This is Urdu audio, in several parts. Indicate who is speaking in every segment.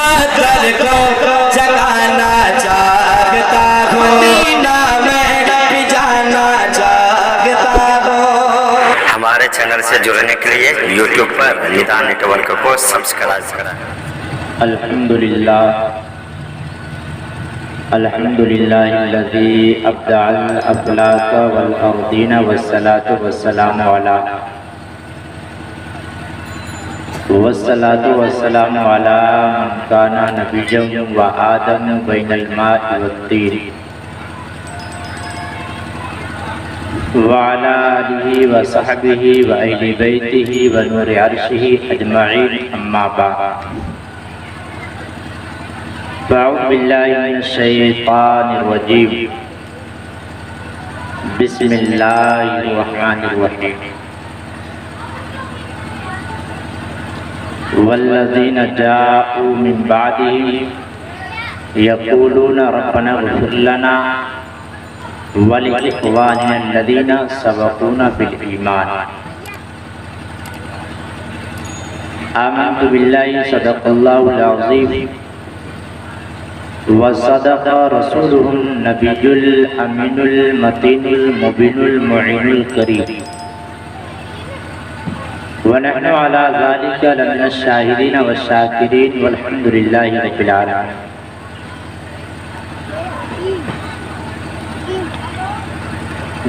Speaker 1: قدر کو جگانا چاہتا ہوں، مدینہ میں بھی جانا چاہتا ہوں۔
Speaker 2: ہمارے چینل سے جڑنے کے لیے یوٹیوب پر ندا نیٹورک کو سبسکرائب کریں۔
Speaker 3: الحمدللہ الحمدللہ الذی ابدع الافلاک والارضین والصلاة والسلام علی من کان نبیا وآدم بین الماء والطین وعلى آلہ وصحبہ وأہل بیتہ ونور عرشہ اجمعین، اما بعد۔ فاعوذ باللہ من الشیطان الرجیم، بسم اللہ الرحمن الرحیم۔ والذین جاءوا من بعدهم یقولون ربنا اغفر لنا ولإخواننا الذین سبقونا بالایمان۔ آمنت باللہ صدق اللہ العظیم وصدق رسوله النبی الامین المتین المبین المعین الکریم، ونحن على ذلك لمن الشاہدین والشاکرین والحمد للہ رب العالمین۔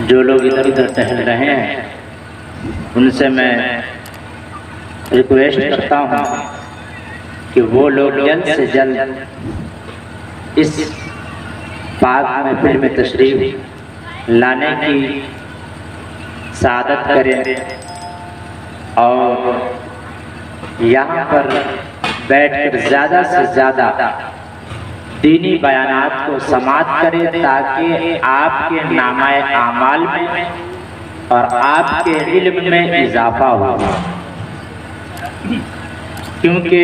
Speaker 3: جو لوگ ادھر ادھر ٹہل رہے ہیں ان سے میں ریکویسٹ کرتا ہوں کہ وہ لوگ جلد سے جلد اس پاک محفل میں تشریف لانے کی سعادت کریں اور یہاں پر بیٹھ کر زیادہ سے زیادہ دینی بیانات کو سماعت کریں تاکہ آپ کے نامہ اعمال میں اور آپ کے علم میں اضافہ ہو، کیونکہ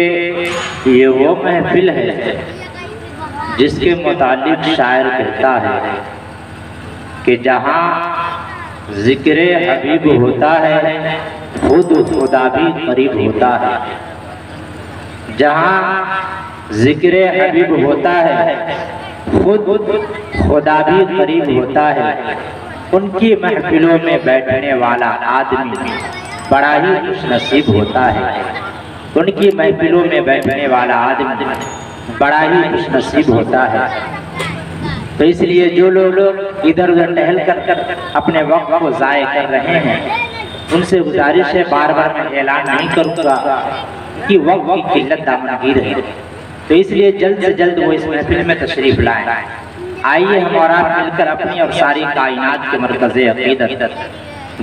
Speaker 3: یہ وہ محفل ہے جس کے متعلق شاعر کہتا ہے کہ جہاں ذکر حبیب ہوتا ہے خود خدا بھی قریب ہوتا ہے، جہاں ذکر حبیب ہوتا ہے خود خدا بھی قریب ہوتا ہے۔ ان کی محفلوں میں بیٹھنے والا آدمی بڑا ہی خوش نصیب ہوتا ہے، ان کی محفلوں میں بیٹھنے والا آدمی بڑا ہی خوش نصیب ہوتا ہے۔ تو اس لیے جو لوگ ادھر ادھر ٹہل کر اپنے وقت کو ضائع کر رہے ہیں ان سے گزارش ہے، بار بار میں اعلان نہیں کروں گا کہ وقت کی قلت دامنگیر ہے، تو اس لیے جلد سے جلد وہ اس محفل میں تشریف لائیں۔ آئیے ہم اور آپ مل کر اپنی اور ساری کائنات کے مرکز عقیدت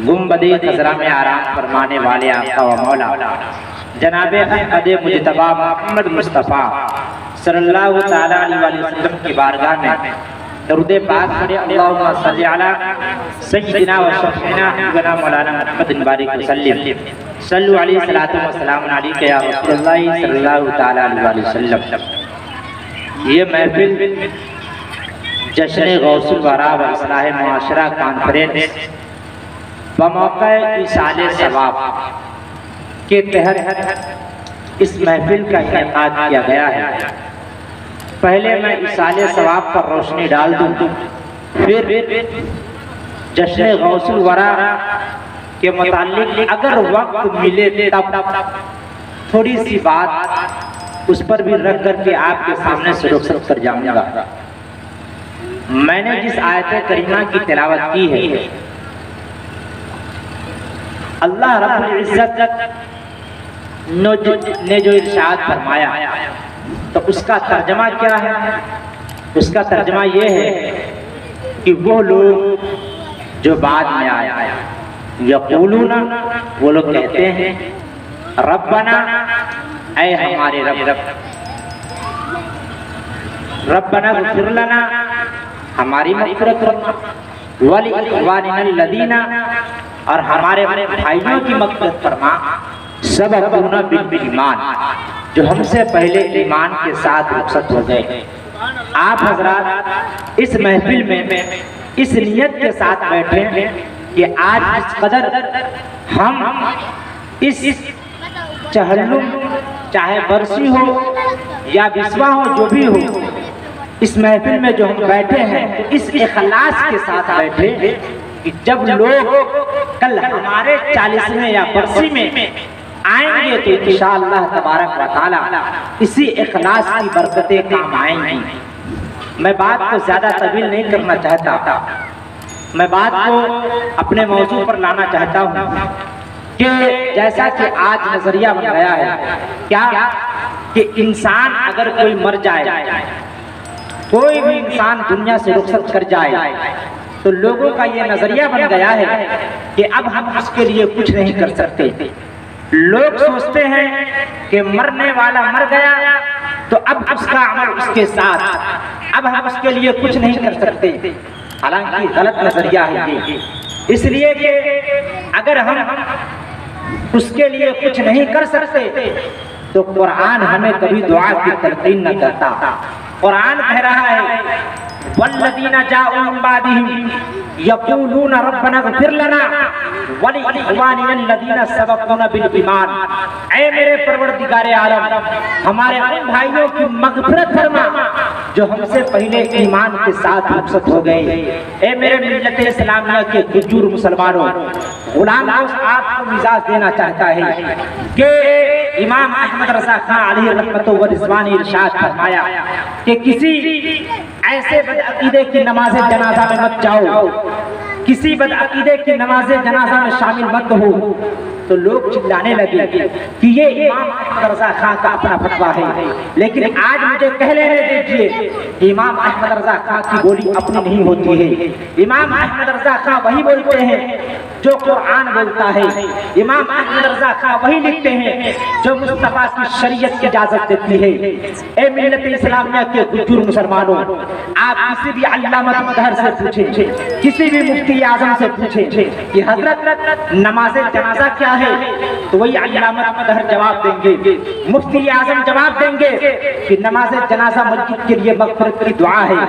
Speaker 3: گنبد خضرا میں آرام فرمانے والے آقا و مولا جناب احمد مجتبی محمد مصطفیٰ صلی اللہ تعالیٰ علیہ وسلم کی بارگاہ میں درود پاک پڑھیں۔ اللہم صلی علی سیدنا و شفیعنا حبیبنا مولانا محمد بارک وسلم، صلو علیہ الصلاۃ والسلام علیک یا رسول اللہ صلی اللہ تعالیٰ علیہ وسلم۔ یہ محفل جشن غوث الورا و اصلاح معاشرہ کانفرنس بموقع ایصال ثواب کے تحت اس محفل کا انعقاد کیا گیا ہے۔ پہلے میں ایصال ثواب پر روشنی ڈال دوں، پھر جشن غوث الورا کے متعلق اگر وقت ملے تب تھوڑی سی بات اس پر بھی رکھ کر کے آپ کے سامنے سے رخصت کر جاؤں گا۔ میں نے جس آیت کریمہ کی تلاوت کی ہے، اللہ رب العزت نے جو ارشاد فرمایا تو اس کا ترجمہ کیا ہے؟ اس کا ترجمہ یہ ہے کہ وہ لوگ جو بعد میں آیا یقولون، وہ لوگ کہتے ہیں ربنا، اے ہمارے رب، ربنا اغفر لنا، ہماری مغفرت کرنا، وَلِإِخْوَانِنَا الَّذِينَ، اور ہمارے بھائیوں کی مغفرت فرما، سبقونا بالایمان، جو ہم سے پہلے ایمان کے ساتھ رخصت ہو گئے۔ آپ حضرات اس محفل میں اس نیت کے ساتھ بیٹھے ہیں کہ آج اس قدر ہم اس چہلم چاہے برسی ہو یا بسوا ہو، جو بھی ہو، اس محفل میں جو ہم بیٹھے ہیں اس اخلاص کے ساتھ بیٹھے کہ جب لوگ کل ہمارے 40ویں یا برسی میں آئیں گے تو انشاءاللہ تبارک و تعالی اسی اخلاص کی برکتیں کام آئیں گی۔ میں بات کو زیادہ طویل نہیں کرنا چاہتا، میں بات کو اپنے موضوع پر لانا چاہتا ہوں کہ جیسا کہ آج نظریہ بن گیا ہے کیا کہ انسان اگر کوئی مر جائے، کوئی بھی انسان دنیا سے رخصت کر جائے تو لوگوں کا یہ نظریہ بن گیا ہے کہ اب ہم اس کے لیے کچھ نہیں کر سکتے۔ لوگ سوچتے ہیں کہ مرنے والا مر گیا تو اب اس کا عمل اس کے ساتھ، اب ہم اس کے لیے کچھ نہیں کر سکتے، حالانکہ غلط نظریہ ہے یہ۔ اس لیے کہ اگر ہم اس کے لیے کچھ نہیں کر سکتے تو قرآن ہمیں کبھی دعا کی تلقین نہ کرتا۔ قرآن کہہ رہا ہے والذین جاءوا من بعدہم یقولون ربنا اغفر لنا ولإخواننا الذین سبقونا بالایمان، اے میرے پروردگار عالم ہمارے ان بھائیوں کی مغفرت فرما جو ہم سے پہلے ایمان کے ساتھ رخصت ہو گئے۔ اے میرے ملت اسلامیہ کے بزرگ مسلمانوں، غلام دوست آپ کو مزاج دینا چاہتا ہے کہ امام احمد رضا خان علیہ رحمت و رضوان ارشاد فرمایا کہ کسی ایسے بدعقیدے کی نماز جنازہ میں مت جاؤ، کسی بدعقیدے کی نماز جنازہ میں شامل مت ہو۔ تو لوگ چلانے لگے کہ یہ امام احمد رضا خان کا اپنا فتویٰ ہے، لیکن آج مجھے کہہ لینے دیجئے امام احمد رضا خان کی بولی اپنی نہیں ہوتی ہے۔ امام احمد رضا خان وہی بولتے ہیں جو قرآن بولتا ہے، امام احمد رضا خان وہی لکھتے ہیں جو مصطفیٰ کی شریعت کی اجازت دیتی ہے۔ اے ملت اسلامیہ کے بزرگ مسلمانوں، آپ کسی بھی علامہ مطہر سے پوچھیں، کسی بھی مفتی اعظم سے پوچھیں کہ حضرت نماز جنازہ کیا ہے، تو وہی علامہ مطہر جواب دیں گے، مفتی اعظم جواب دیں گے کہ نماز جنازہ مسجد کے لیے مغفرت کی دعا ہے۔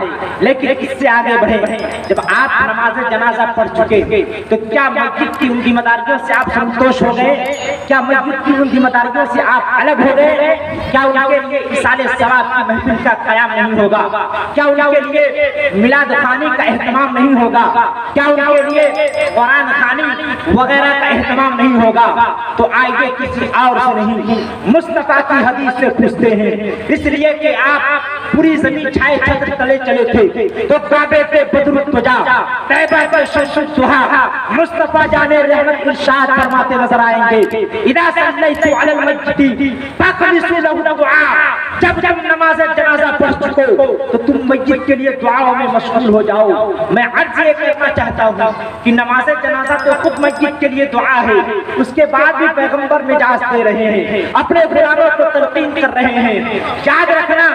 Speaker 3: لیکن اس سے آگے بڑھیں، جب آپ نماز جنازہ پڑھ چکے تو کیا مسجد کی ان ذمہ داریوں سے آپ سنتوش ہو گئے؟ کیا مسجد کی ان ذمہ داریوں سے آپ الگ ہو گئے؟ کیا ان کے لیے ایصال ثواب کی محفل کا قیام نہیں ہوگا؟ کیا ان کے لیے میلاد خوانی کا اہتمام نہیں ہوگا؟ کیا ان کے لیے قرآن خوانی وغیرہ کا اہتمام نہیں ہوگا؟ تو آئیے کسی اور سے نہیں، مصطفیٰ کی حدیث سے پوچھتے ہیں۔ اس لیے کہ آپ پوری زمین چھائے چھتر تلے چلے تھے تو کعبے پہ بدر التجا، طیبہ پہ شمس الضحیٰ، مصطفیٰ جان رحمت ارشاد فرماتے نظر آئیں گے اذا صلیت علی المیت فاخلصوا له دعاء، جب جب نماز جنازہ پڑھ چکو تو تم میت کے لیے دعاؤں میں مشغول ہو جاؤ۔ میں عرض یہ کرنا چاہتا ہوں کہ نماز جنازہ تو خود میت کے لیے دعا ہے، اس کے بعد بھی پیغمبر مجاز دے رہے ہیں، اپنے غلاموں کو تلقین کر رہے ہیں۔ یاد رکھنا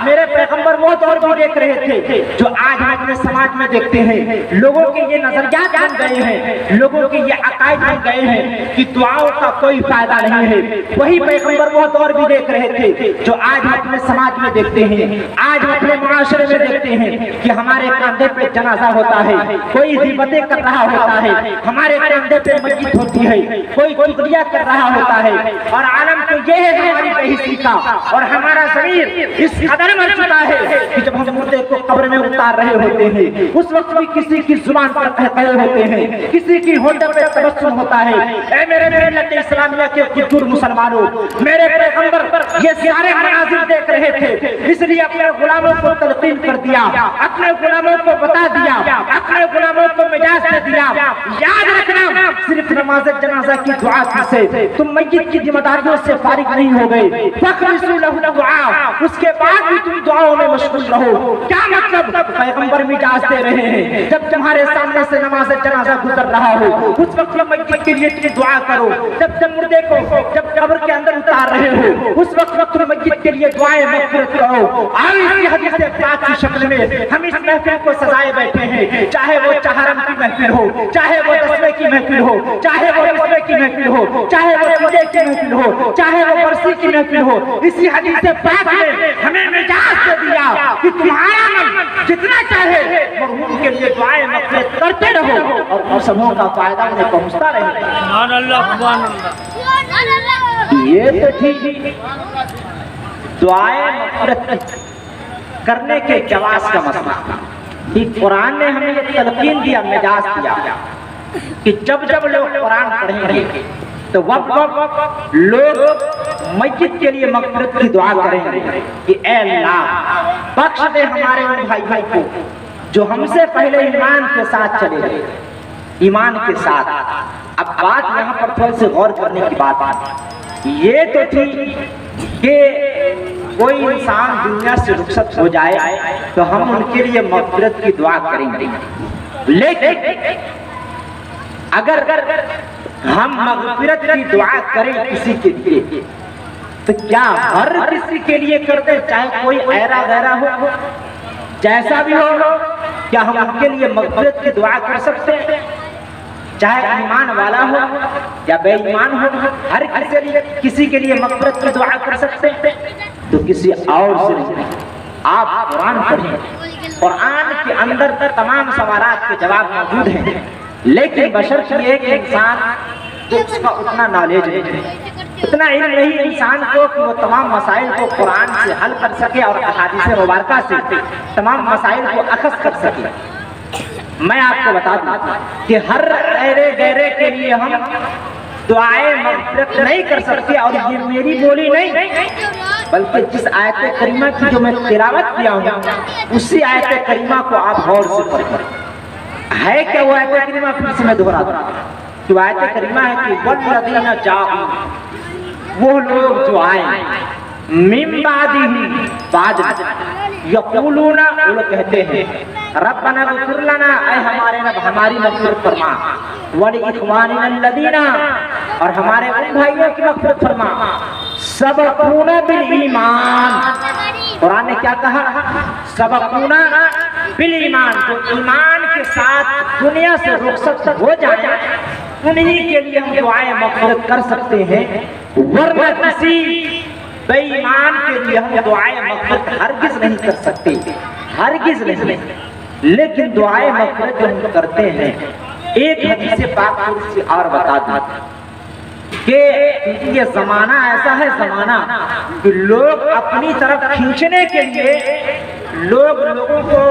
Speaker 3: میرے پیغمبر وہ دور بھی دیکھ رہے تھے جو آج ہم اپنے سماج میں دیکھتے ہیں۔ لوگوں کے یہ نظریات بن گئے ہیں، لوگوں کے یہ عقائد بن گئے ہیں کہ دعاؤں کا کوئی فائدہ نہیں ہے۔ وہی پیغمبر وہ دور بھی دیکھ رہے تھے جو آج ہم اپنے سماج میں دیکھتے ہیں، آج ہم اپنے معاشرے میں دیکھتے ہیں کہ ہمارے کاندھے پہ جنازہ ہوتا ہے، کوئی غیبتیں کر رہا ہوتا ہے، ہمارے کاندھے پہ میت ہوتی ہے، کوئی چغلیاں کر رہا ہوتا ہے، اور عالم کو یہ ہے ہماری بےحسی کا، اور ہمارا ضمیر اس قدر مر چکا ہے کہ جب ہم مردے کو قبر میں اتار رہے ہوتے ہیں اس وقت بھی کسی کی زبان پر کہے ہوتے ہیں، کسی کی ہونٹ پہ تبسم ہوتا ہے۔ اے میرے ملت اسلامیہ کے بزرگ مسلمانوں، میرے پیغمبر یہ سارے مناظر دیکھ رہے تھے، اس لیے اپنے غلاموں کو تلقین کر دیا، اپنے غلاموں کو بتا دیا، اپنے غلاموں کو مجاز دے دیا۔ یاد رکھنا صرف نماز جنازہ کی دعا سے تم میت کی ذمہ داریوں سے فارغ نہیں ہو گئے، فخلصوا له دعاء، اس کے بعد بھی تم دعاؤں میں مشغول رہو۔ کیا مطلب؟ پیغمبر مجاز دے رہے ہیں جب تمہارے سامنے سے نماز جنازہ گزر رہا ہو اس وقت میت کے لیے تم دعا کرو، جب تم مردے کو جب قبر کے اندر اتار رہے ہو اس وقت تم میت کے لیے دعائیں مغفرت کرو۔ آئے اسی حدیث پاک کی شکل میں ہم اس محفل کو سجائے بیٹھے ہیں، چاہے وہ چہارم کی محفل ہو، چاہے وہ دسویں کی محفل ہو، چاہے وہ دسویں کی محفل ہو، چاہے وہ چودہ کی محفل ہو، چاہے وہ برسی کی محفل ہو، اسی حدیث پاک نے ہمیں مجاز دے دیا کہ تمہارا من جتنا چاہے مرحوم کے لیے دعائیں مغفرت کرتے رہو اور ان سبوں کا فائدہ انہیں پہنچتا رہے.
Speaker 4: سبحان اللہ سبحان اللہ.
Speaker 3: یہ تو تھی دعائیں مغفرت کرنے کے جواز کا مسئلہ. کہ قرآن نے ہمیں یہ تلقین دیا, مجاز دیا کہ جب جب لوگ قرآن پڑھیں گے تو وقت لوگ میت کے لیے مغفرت کی دعا کریں گے کہ اے اللہ بخش دے ہمارے ان بھائی کو جو ہم سے پہلے ایمان کے ساتھ چلے گئے, ایمان کے ساتھ. اب بات یہاں پر تھوڑی سی غور کرنے کی بات ہے. یہ تو تھی کہ کوئی انسان دنیا سے رخصت ہو جائے تو ہم ان کے لیے مغفرت کی دعا کریں گے, لیکن اگر ہم مغفرت کی دعا کریں کسی کے لیے تو کیا ہر کسی کے لیے کرتے, چاہے کوئی ایرا غیرہ ہو, جیسا بھی ہو, کیا ہم ان کے لیے مغفرت کی دعا کر سکتے ہیں؟ چاہے ایمان والا ہو یا بے ایمان ہو, ہر کسی کے لیے مغفرت کی دعا کر سکتے ہیں. تو کسی اور سے نہیں. آپ قرآن پڑھیں, قرآن کے اندر تمام سوالات کے جواب موجود ہیں, لیکن بشرط یہ ہے کہ انسان کو اس کا اتنا نالج نہیں, اتنا علم نہیں انسان کو کہ وہ تمام مسائل کو قرآن سے حل کر سکے اور احادیث مبارکہ سے تمام مسائل کو اخذ کر سکے. میں آپ کو بتا دوں کہ ہر ایرے گہرے کے لیے ہم دعائیں مغفرت نہیں کر سکتے, اور یہ میری بولی نہیں بلکہ جس آیت کریمہ کی جو میں تلاوت کیا ہوں اسی آیت کریمہ کو آپ غور سے پڑھیں. ہے کیا وہ آیت کریمہ؟ پھر سے میں دہرا دوں کہ آیت کریمہ ہے کہ والذین جاءوا, وہ لوگ جو آئے من بعدہ, بعد یقولون, وہ لوگ کہتے ہیں ربنا اغفر لنا, اے ہمارے رب ہماری مغفرت فرما, ولاخواننا الذین, اور ہمارے ان بھائیوں کی مغفرت فرما, سبقونا بالایمان. قرآن نے کیا کہا؟ سبقونا بالایمان, جو ایمان کے ساتھ دنیا سے رخصت ہو جائیں انہی کے لیے ہم دعائیں مغفرت کر سکتے ہیں, ورنہ کسی بے ایمان کے لیے ہم دعائیں مغفرت ہرگز نہیں کر سکتے, ہرگز نہیں. لیکن دعائیں مغفرت جو ہم کرتے ہیں, ایک حدیث پاک سے اور بتا دوں کہ یہ زمانہ ایسا ہے, زمانہ کہ لوگ اپنی طرف کھینچنے کے لیے لوگوں کو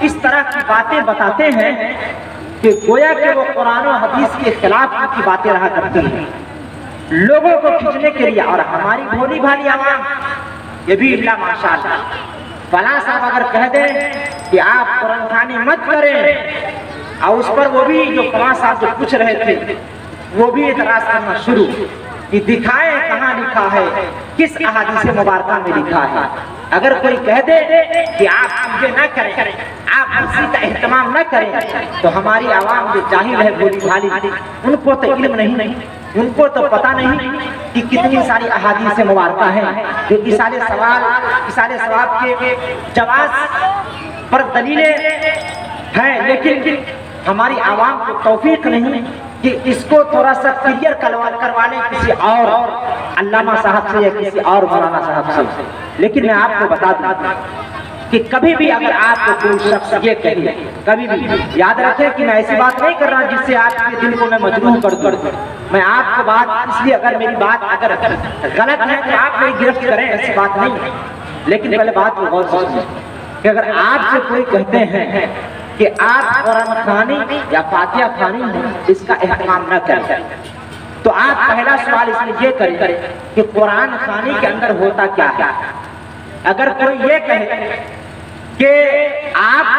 Speaker 3: اس طرح کی باتیں بتاتے ہیں کہ گویا کہ وہ قرآن و حدیث کے خلاف کی باتیں رہا کرتی ہیں لوگوں کو کھینچنے کے لیے. اور ہماری بھولی بھالی عوام یہ بھی اللہ ماشاءاللہ, فلاں صاحب اگر کہہ دیں کہ آپ قرآن خوانی مت کریں, اور اس پر وہ بھی جو فلاں صاحب جو پوچھ رہے تھے وہ بھی اعتراض کرنا شروع کہ دکھائیں کہاں لکھا ہے, کس احادیث مبارکہ میں لکھا ہے. اگر کوئی کہہ دے کہ آپ یہ نہ کریں, آپ اسی کا اہتمام نہ کریں, تو ہماری عوام جو جاہل ہے بولی بھالی, ان کو تو علم نہیں, ان کو تو پتہ نہیں کہ کتنی ساری احادیث مبارکہ ہیں جو ایصال ثواب کے جواز پر دلیلیں ہیں, لیکن ہماری عوام کو توفیق نہیں کہ اس کو تھوڑا سا کلیئر کروانے کسی اور علامہ صاحب سے یا کسی اور مولانا صاحب سے. لیکن میں آپ کو بتا دوں کہ کبھی بھی اگر آپ کو کوئی شخص یہ کہے, کبھی بھی یاد رکھیں کہ میں ایسی بات نہیں کر رہا جس سے آپ کے دل کو میں مجروح کر دوں. میں آپ کو بات اس لیے, اگر میری بات اگر غلط ہے تو آپ میری گرفت کریں, ایسی بات نہیں. لیکن پہلے بات کو غور سے سنیں کہ اگر آپ سے کوئی کہتے ہیں کہ آپ قرآن خوانی یا فاتحہ خوانی اس کا اہتمام نہ کریں, تو آپ پہلا سوال اس میں یہ کریں کہ قرآن خوانی کے اندر ہوتا کیا ہے. اگر کوئی یہ کہے کہ آپ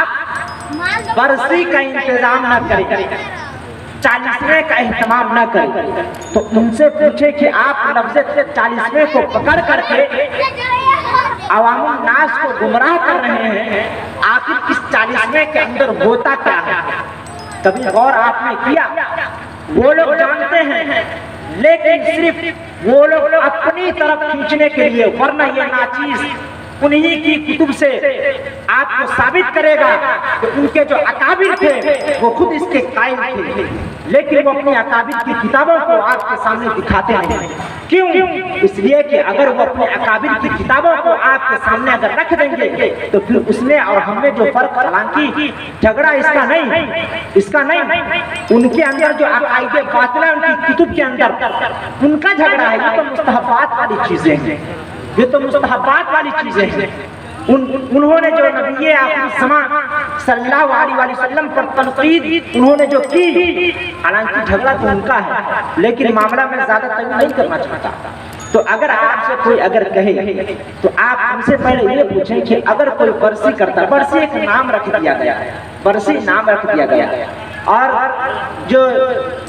Speaker 3: برسی کا انتظام نہ کریں, 40ویں کا اہتمام نہ کریں, تو ان سے پوچھے کہ آپ لفظ 40ویں کو پکڑ کر کے عوام الناس کو گمراہ کر رہے ہیں, آخر اس 40ویں کے اندر ہوتا کیا ہے. کبھی غور آپ نے کیا؟ وہ لوگ جانتے ہیں, لیکن صرف وہ لوگ اپنی طرف کھینچنے کے لیے, ورنہ یہ ناچیز انہی کی کتب سے آپ کو ثابت کرے گا کہ ان کے جو اکابر تھے وہ خود اس کے قائل تھے.
Speaker 5: لیکن وہ اپنے اکابر کی کتابوں کو آپ کے سامنے دکھاتے نہیں. کیوں؟ اس لیے کہ اگر وہ اپنے اکابر کی کتابوں کو آپ کے سامنے اگر رکھ دیں گے تو پھر اس میں اور ہم میں جو فرق، حالانکہ جھگڑا اس کا نہیں، ان کے اندر جو عقائد باطلہ ان کی کتب کے اندر ان کا جھگڑا ہے. یہ تو مستحبات والی چیزیں ہیں، یہ تو مستحبات والی چیزیں ہیں. انہوں نے جو نبی آخر زمان صلی اللہ علیہ وسلم پر تنقید انہوں نے جو کی، حالانکہ جھگڑا تو ان کا ہے لیکن معاملہ میں زیادہ طویل نہیں کرنا چاہتا. تو اگر آپ سے کوئی اگر کہے تو آپ ان سے پہلے یہ پوچھیں کہ اگر کوئی برسی کرتا ہے، برسی ایک نام رکھ دیا گیا ہے، برسی نام رکھ دیا گیا ہے، اور جو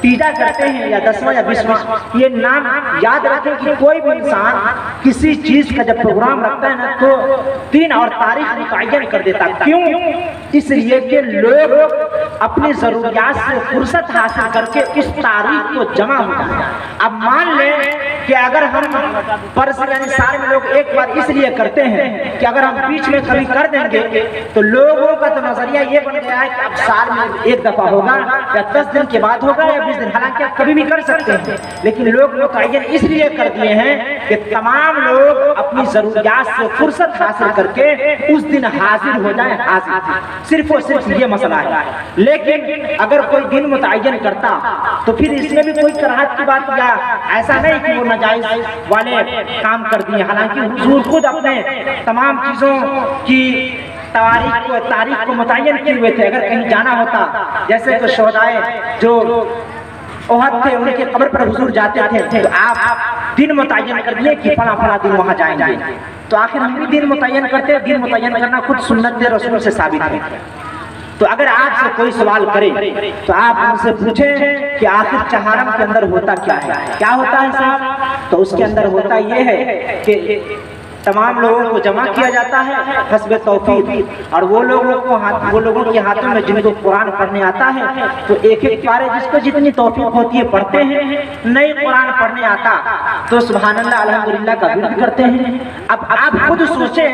Speaker 5: تیجا کرتے ہیں یا 10واں یا 20واں، یہ نام یاد رکھیں کہ کوئی بھی انسان کسی چیز کا جب پروگرام رکھتا ہے نا تو دن اور تاریخ متعین کر دیتا ہے. کیوں؟ اس لیے کہ لوگ اپنی ضروریات سے فرصت حاصل کر کے اس تاریخ کو جمع ہو جائے. اب مان لیں کہ اگر ہم برسی یعنی سال میں لوگ ایک بار اس لیے کرتے ہیں کہ اگر ہم بیچ میں کبھی کر دیں گے تو لوگوں کا تو نظریہ یہ بن گیا ہے کہ اب سال میں ایک دفعہ ہوگا یا 10 دن کے بعد ہوگا یا 20 دن، حالانکہ آپ کبھی بھی کر سکتے ہیں. لیکن لوگ متعین اس لیے کر دیے ہیں کہ تمام لوگ اپنی ضروریات سے فرصت حاصل کر کے اس دن حاضر ہو جائیں. حاضر صرف اور صرف یہ مسئلہ ہے. لیکن اگر کوئی دن متعین کرتا تو پھر اس میں بھی کوئی کراہت کی بات، یا ایسا نہیں کہ وہ ناجائز والے کام کر دیے. حالانکہ حضور خود اپنے تمام چیزوں کی تاریخ کو متعین کیے ہوئے تھے. اگر کہیں جانا ہوتا، جیسے کہ شہدائے جو احد تھے ان کے قبر پر حضور جاتے تھے تو آپ دن متعین کر دیے کہ فلاں فلاں دن وہاں جائیں گے. تو آخر ہم بھی دن متعین کرتے ہیں. دن متعین کرنا خود سنت رسول سے ثابت ہے. تو اگر آپ سے کوئی سوال کرے تو آپ ان سے پوچھیں کہ آخر چہارم کے اندر ہوتا کیا ہے، کیا ہوتا ہے صاحب؟ تو اس کے اندر ہوتا یہ ہے کہ تمام لوگوں کو جمع کیا جاتا ہے حسب توفیق، اور وہ لوگوں کے ہاتھوں میں جن کو قرآن پڑھنے آتا ہے تو ایک ایک پارے جس کو جتنی توفیق ہوتی ہے پڑھتے ہیں. نئی قرآن پڑھنے آتا تو سبحان اللہ الحمدللہ کا ورد کرتے ہیں. اب آپ خود سوچیں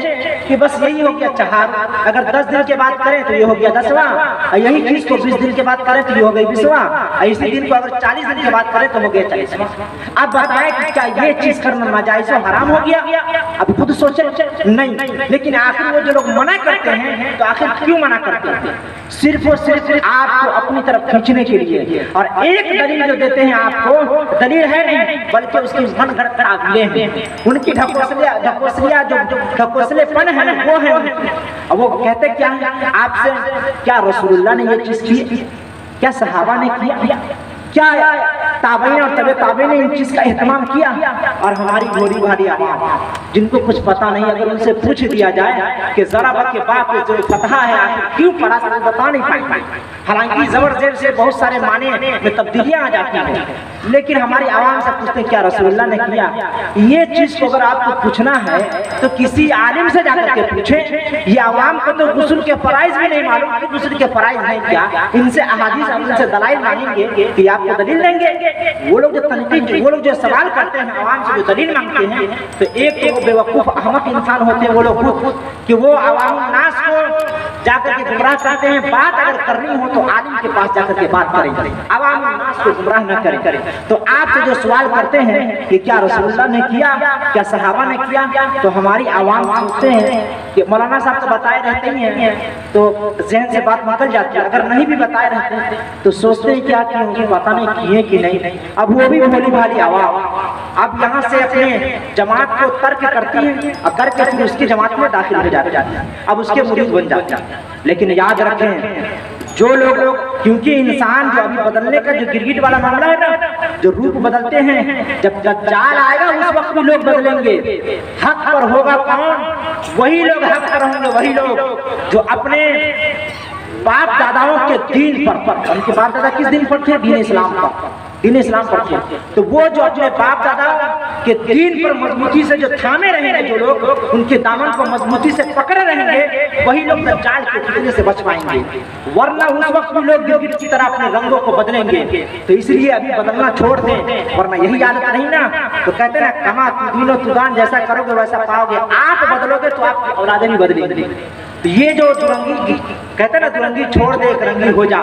Speaker 5: کہ بس یہی ہو گیا چہار، اگر 10 دن کے بعد کریں تو یہ ہو گیا 10واں، یہی چیز کو 20 دن کے بعد کریں تو یہ ہو گئی 20واں، اسی دن کو اگر 40 دن کے بعد کریں تو ہو گیا 40واں. اب بتائیں کہ کیا یہ چیز کرنا ناجائز و حرام ہو گیا؟ اب خود سوچیں نہیں. لیکن آخر وہ جو لوگ منع کرتے ہیں تو آخر کیوں منع کرتے ہیں؟ صرف اور صرف آپ کو اپنی طرف کھینچنے کے لیے. اور ایک دلیل جو دیتے ہیں آپ کو، دلیل ہے نہیں بلکہ اس کی من گھڑت تعبیریں ہیں، ان کی ڈھکوسلے پن ہے وہ ہے. وہ کہتے کیا ہے آپ سے، کیا رسول اللہ نے یہ چیز کی؟ کیا صحابہ نے کیا؟ کیا تابعین اور تبع تابعین نے ان چیز کا اہتمام کیا؟ اور ہماری گوری بھاری عوام جن کو کچھ پتا نہیں، اگر ان سے پوچھ دیا جائے کہ ذرا بر کے باپ جو فتح ہے آخر کیوں پڑھا تو بتا نہیں پائیں. حالانکہ زبر زیر سے بہت سارے معنی میں تبدیلیاں آ جاتی ہیں، لیکن ہماری عوام سے پوچھتے ہیں کیا رسول اللہ نے کیا؟ یہ چیز کو اگر آپ کو پوچھنا ہے تو کسی عالم سے جا کر کے پوچھیں. یہ عوام کو تو غسل کے فرائض بھی نہیں معلوم کہ غسل کے فرائض نہیں کیا. ان سے احادیث ان سے دلائل مانگیں گے کہ آپ کو دلیل دیں گے. وہ لوگ جو تنقید، وہ لوگ جو سوال کرتے ہیں عوام سے جو دلیل مانگتے ہیں تو ایک تو بے وقوف احمق انسان ہوتے ہیں وہ لوگ کہ وہ عوام الناس کو جا کر کے گمراہ کرتے ہیں. بات اگر کرنی ہو تو عالم کے پاس جا کر کے بات کریں، عوام الناس کو گمراہ نہ کریں. تو آپ سے جو سوال کرتے ہیں کہ کیا رسول اللہ نے کیا، کیا صحابہ نے کیا، تو ہماری عوام سوچتے ہیں کہ مولانا صاحب تو بتائے رہتے ہیں تو ذہن سے بات نکل جاتی ہے. اگر نہیں بھی بتائے رہتے ہیں تو سوچتے ہیں کیا کہ ان کو پتہ نہیں کیے کہ نہیں. اب وہ بھی بھولی بھالی عوام اب یہاں سے اپنے جماعت کو ترک کرتی ہے اور کر کے پھر اس کی جماعت میں داخل ہو جاتی ہے، اب اس کے مرید بن جاتے ہیں. لیکن یاد رکھیں جو لوگ، کیونکہ انسان جو ابھی بدلنے کا جو گرگٹ والا معاملہ ہے نا، جو روپ بدلتے ہیں، جب دجال آئے گا اس وقت بھی لوگ بدلیں گے. حق پر ہوگا کون؟ وہی لوگ حق پر ہوں گے، وہی لوگ جو اپنے باپ داداؤں کے دین پر، ان کے باپ دادا کس دین پر تھے؟ دین اسلام پر، دین اسلام پر تھے. تو وہ جو اپنے باپ دادا کے دین پر مضبوطی سے جو تھامے رہیں گے، جو لوگ ان کے دامن کو مضبوطی سے پکڑے رہیں گے، وہی لوگ دجال کے فتنے سے بچ پائیں گے. ورنہ اس وقت بھی لوگ گرگٹ کی طرح اپنے رنگوں کو بدلیں گے. تو اس لیے ابھی بدلنا چھوڑ دیں، ورنہ یہی حالت نہیں نا. تو کہتے ہیں نا کما تدین و تدان، جیسا کرو گے ویسا پاؤ گے. آپ بدلو گے تو آپ کی اولادیں بھی بدلیں گی. تو یہ جو درنگی کہتے ہیں نا، درنگی چھوڑ دے ایک رنگی ہو جا،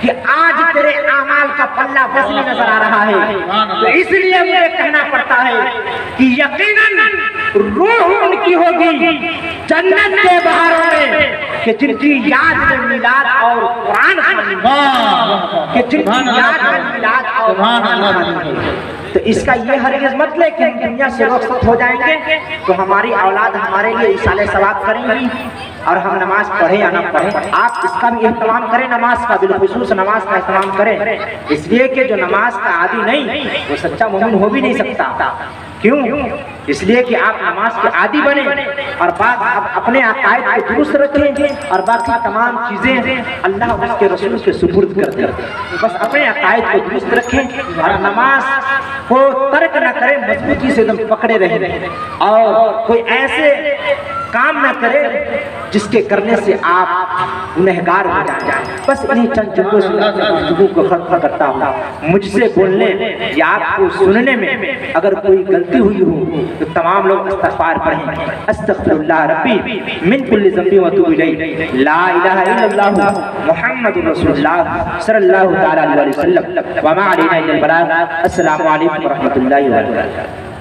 Speaker 5: کہ آج تیرے اعمال کا پلہ وزن نظر آ رہا ہے، تو اس لیے مجھے کہنا پڑتا ہے کہ یقیناً روح ان کی ہوگی جنت کے بہاروں میں کہ جن کی یاد میں میلاد اور قرآن خوانی ہے، کہ جن کی یاد میں میلاد اور قرآن خوانی ہے۔ تو اس کا یہ ہرگز مت لے کہ ہم دنیا سے رخصت ہو جائیں گے تو ہماری اولاد ہمارے لیے ایصال ثواب کریں گی اور ہم نماز پڑھیں یا نہ پڑھیں۔ آپ اس کا بھی اہتمام کریں، نماز کا، بالخصوص نماز کا اہتمام کریں، اس لیے کہ جو نماز کا عادی نہیں وہ سچا مومن ہو بھی نہیں سکتا۔ کیوں؟ اس لیے کہ آپ نماز کے عادی بنے اور بعد اپنے عقائد کو درست رکھیں اور باقی تمام چیزیں اللہ اور اس کے رسول کے سپرد کر دیں۔ بس اپنے عقائد کو درست رکھیں اور نماز کو ترک نہ کریں، مضبوطی سے دم پکڑے رہیں اور کوئی ایسے کام نہ کرے جس کے کرنے سے آپ گنہگار ہو جائیں۔ بس انہی چند جملوں سے گفتگو کو ختم کرتا ہوں۔ مجھ سے بولنے یا آپ کو سننے میں اگر کوئی غلطی ہوئی ہو تو تمام لوگ استغفار پڑھیں۔ استغفر اللہ ربی من کل ذنب واتوب الیہ، لا الہ الا اللہ محمد رسول اللہ صلی اللہ تعالی علیہ وسلم، وما علینا الا البلاغ۔ السلام علیکم ورحمۃ اللہ وبرکاتہ۔